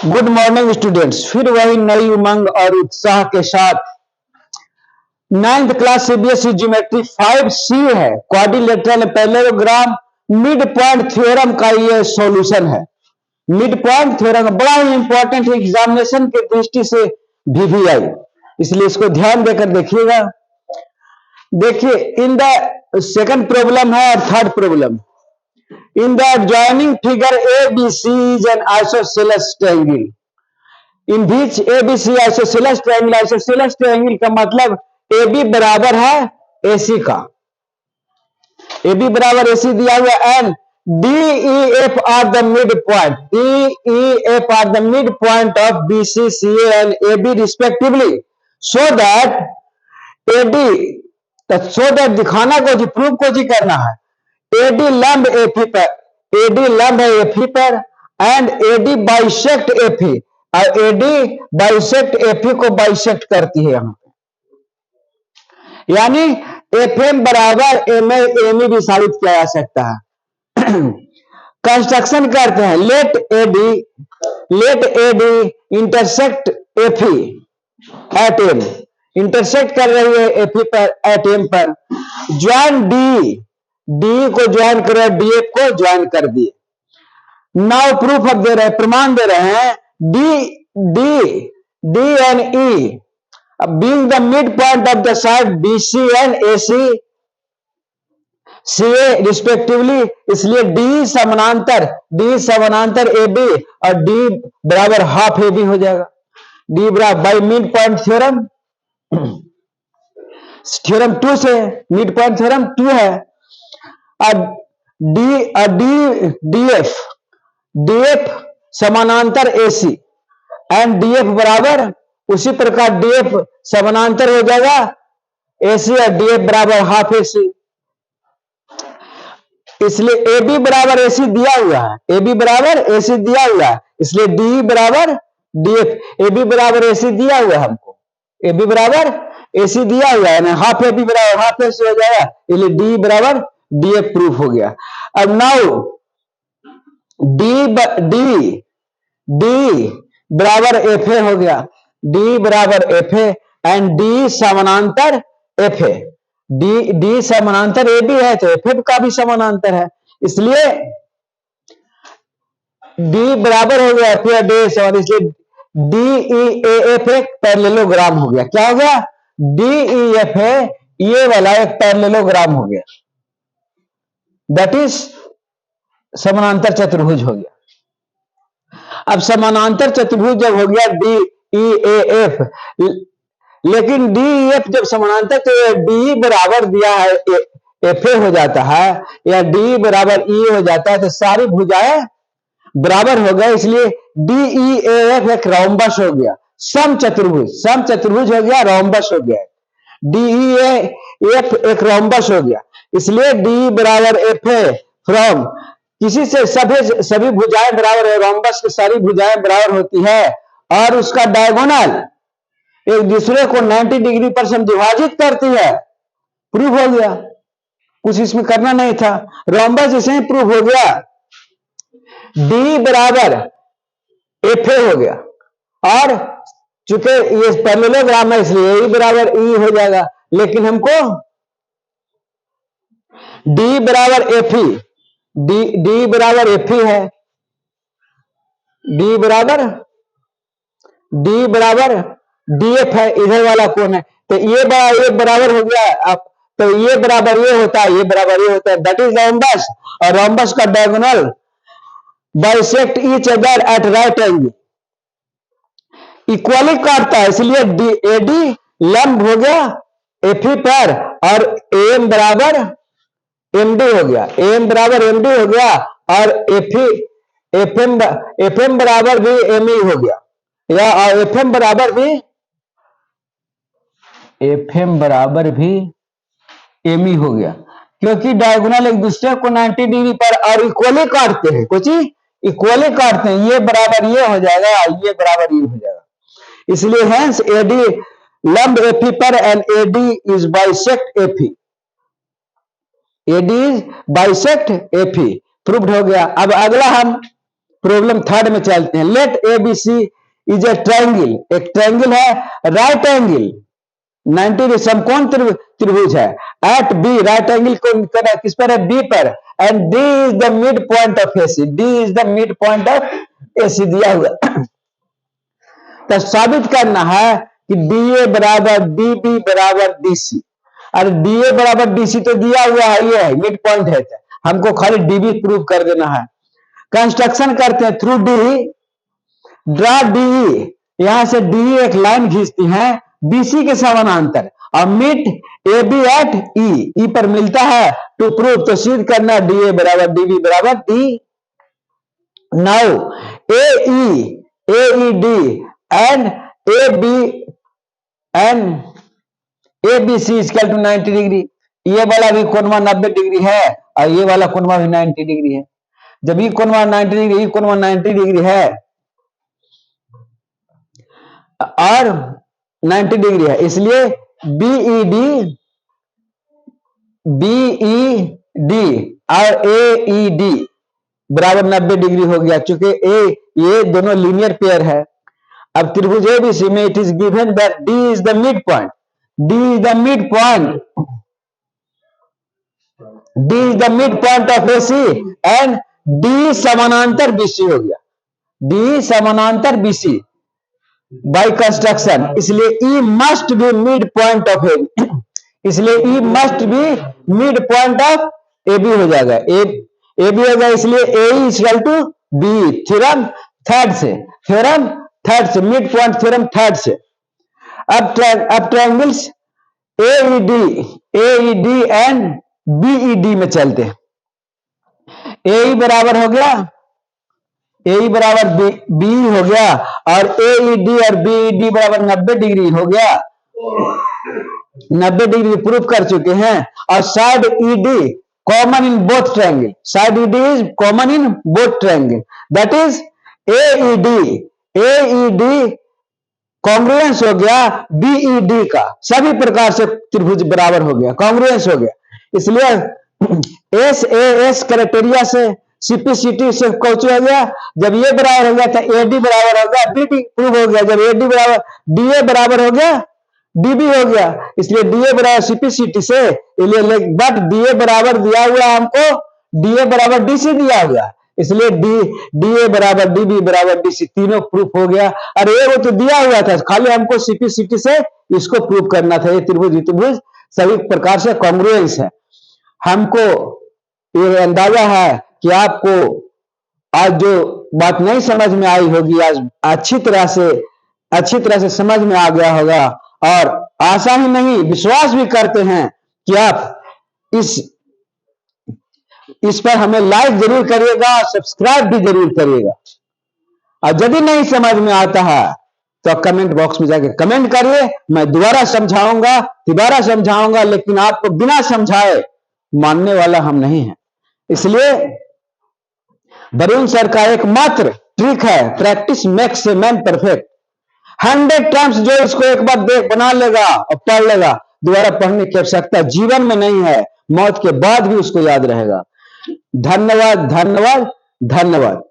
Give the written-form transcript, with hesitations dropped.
Good morning students, फिर वही नई उमंग और उत्साह के साथ 9th class CBSE geometry 5C है। Quadrilateral parallelogram mid point theorem का ये सॉल्यूशन है। मिड पॉइंट थ्योरम बड़ा ही इंपॉर्टेंट है एग्जामिनेशन की दृष्टि से VVI, इसलिए इसको ध्यान देकर देखिएगा। देखिए, इन द सेकंड प्रॉब्लम है और third problem. In the adjoining figure ABC is an isosceles triangle in which ABC isosceles triangle, isosceles triangle का मतलब AB बराबर है AC का, AB बराबर AC दिया हुआ and DEF are the midpoint, DEF are the midpoint of BC, CA and AB respectively, so that AD, so that दिखाना को जी, प्रूव को जी करना है। AD लंब AP पर, AD लंब है AP पर एंड AD बाइसेक्ट AP, और AD बाइसेक्ट AP को बाइसेक्ट करती है यहाँ पे, यानी FM बराबर ME भी साबित किया जा सकता है। कंस्ट्रक्शन करते हैं, let AD intersect AP at M, intersect कर रही है AP पर एट M पर, ज्वाइन D को ज्वाइन करो, DF को ज्वाइन कर दिए। नाउ प्रूफ अब दे रहे हैं, प्रमाण दे रहे हैं। D and E being the mid point of the side BC and AC CA respectively, इसलिए D समानांतर AB और D बराबर हाफ AB हो जाएगा। D बराबर by mid point theorem, theorem 2 से, मिड पॉइंट थ्योरम 2 है। DF समानांतर AC एंड DF बराबर, उसी प्रकार DF समानांतर हो जाएगा AC और DF बराबर हाफ AC, इसलिए AB बराबर AC दिया हुआ है, AB बराबर AC दिया हुआ है, इसलिए DE बराबर DF, AB बराबर AC दिया हुआ है हमको, AB बराबर AC दिया हुआ है ना, हाफ AB बराबर हाफ AC हो जाएगा, इसलिए D बराबर DF प्रूफ हो गया। अब नाउ D बराबर FA हो गया, D बराबर FA एंड D समानांतर FA, D समानांतर AB है तो FA का भी समानांतर है, इसलिए D बराबर हो गया FA डेश, और इसलिए DEAF एक पैरेललोग्राम हो गया। क्या हो गया? DEFA ये वाला एक पैरेललोग्राम हो गया, दैट इज समानांतर चतुर्भुज हो गया। अब समानांतर चतुर्भुज जब हो गया DEAF, लेकिन DEF जब समानांतर, तो DE बराबर दिया है FA हो जाता है या DE बराबर E हो जाता है, तो सारी भुजाएं बराबर हो गए, इसलिए DEAF एक रोम्बस हो गया, सम चतुर्भुज हो गया, रोम्बस हो गया। DEAF एक रोम्बस हो गया, इसलिए D बराबर FA फ्रॉम, किसी से सभी भुजाएं बराबर है, रोम्बस की सारी भुजाएं बराबर होती है और उसका डायगोनल एक दूसरे को 90 डिग्री पर विभाजित करती है, प्रूफ हो गया। कुछ इसमें करना नहीं था, रोम्बस जैसे ही प्रूफ हो गया। D बराबर FA हो गया, और चूंकि ये पैरेललोग्राम है इसलिए E बराबर E हो जाएगा, लेकिन हमको D बराबर FE, D बराबर FE है, D बराबर DF है, इधर वाला कौन है, तो ये बराबर हो गया। अब तो ये बराबर ये होता है, ये बराबर ये होता है, दैट इज रोम्बस, और रोम्बस का diagonal bisect each other at right angle, equally काटता है, इसलिए AD लंब हो गया FE पर, और AM बराबर MD हो गया, AM बराबर MD हो गया, और FM बराबर भी ME हो गया, या FM बराबर भी ME हो गया, क्योंकि डायगोनल एक दूसरे को 90 डिग्री पर और इक्वली काटते हैं, कुछ इक्वली काटते हैं, ये बराबर ये हो जाएगा, ये बराबर ये हो जाएगा, इसलिए हेंस AD लंब FE पर and AD is bisect FE, AD is bisect FE proved हो गया। अब अगला हम प्रॉब्लम थर्ड में चलते हैं। Let A B C is a triangle, एक ट्रायंगल है, राइट एंगल 90 समकोण त्रिभुज है। एट बी, राइट एंगल को किस पर है? बी पर। And D is the mid point of AC, D is the mid point of AC दिया हुआ। तो साबित करना है कि डी ए बराबर डी बी बराबर डी सी। अरे डी ए बराबर डी सी तो दिया हुआ है, ये है मिड पॉइंट है, हमको खाली डी बी प्रूव कर देना है। कंस्ट्रक्शन करते हैं थ्रू डी, ड्रा डी, यहां से डी एक लाइन खींचती है बीसी के समानांतर और मीट ए बी एट ई पर मिलता है टू प्रूव, तो सिद्ध करना डी ए बराबर डी बी बराबर D. Now A D and A B C equal to 90 degree. ये वाला भी कोणवा 90 डिग्री है और ये वाला कोणवा भी 90 डिग्री है। जब ये कोणवा 90 डिग्री, ये कोणवा 90 डिग्री है और 90 डिग्री है, इसलिए बीईडी और एईडी बराबर 90 डिग्री हो गया, चूंकि ये दोनों लीनियर पेयर है। अब त्रिभुज एबीसी में it is given that D is the mid point, D is the mid point, D is the mid point of AC and D समानांतर बीसी हो गया, डी समानांतर बीसी बाय कंस्ट्रक्शन, इसलिए E must be mid point of A, इसलिए E must be mid point of A B हो जाएगा, A B हो जाएगा, इसलिए A equal to B. Theorem third से, थ्योरम थर्ड से, मिड पॉइंट थ्योरम थर्ड से। अब ट्रायंगल्स एईडी एंड बीईडी में चलते हैं। ए बराबर हो गया, ए बराबर बी हो गया और एईडी और बीईडी बराबर 90 डिग्री हो गया, 90 डिग्री प्रूफ कर चुके हैं। और side ED common in both triangle, side ED is common in both triangle, that is AED congruence हो गया बीईडी का, सभी प्रकार से त्रिभुज बराबर हो गया, कॉन्ग्रुएंस हो गया। इसलिए एस क्राइटेरिया से सीपीसीटी से कौच हो गया, जब ये बराबर हो गया तो एडी बराबर हो गया बीडी प्रूव हो गया, जब एडी बराबर डीए बराबर हो गया डीबी हो गया, इसलिए डीए बराबर सीपीसीटी से, बट डीए बराबर दिया हुआ हमको, डीए बराबर डीसी दिया हुआ, इसलिए डीए बराबर डीबी बराबर डीसी तीनों प्रूफ हो गया। अरे वो तो दिया हुआ था, खाली हमको सीपीसीटी से इसको प्रूव करना था। ये त्रिभुज सभी प्रकार से कॉन्ग्रुएंस है। हमको ये अंदाजा है कि आपको आज जो बात नहीं समझ में आई होगी, आज अच्छी तरह से समझ में आ गया होगा, और आशा ही नहीं विश्वास भी करते हैं कि आप इस पर हमें लाइक जरूर करिएगा, सब्सक्राइब भी जरूर करिएगा। और यदि नहीं समझ में आता है तो कमेंट बॉक्स में जाके कमेंट करिए, मैं दोबारा समझाऊंगा, लेकिन आपको बिना समझाए मानने वाला हम नहीं हैं। इसलिए वरुण सर का एकमात्र ट्रिक है, practice makes a man perfect. 100 times जो इसको एक बार बना लेगा और पढ़ लेगा, दोबारा पढ़ने की आवश्यकता जीवन में नहीं है, मौत के बाद भी उसको याद रहेगा। धन्यवाद, धन्यवाद, धन्यवाद।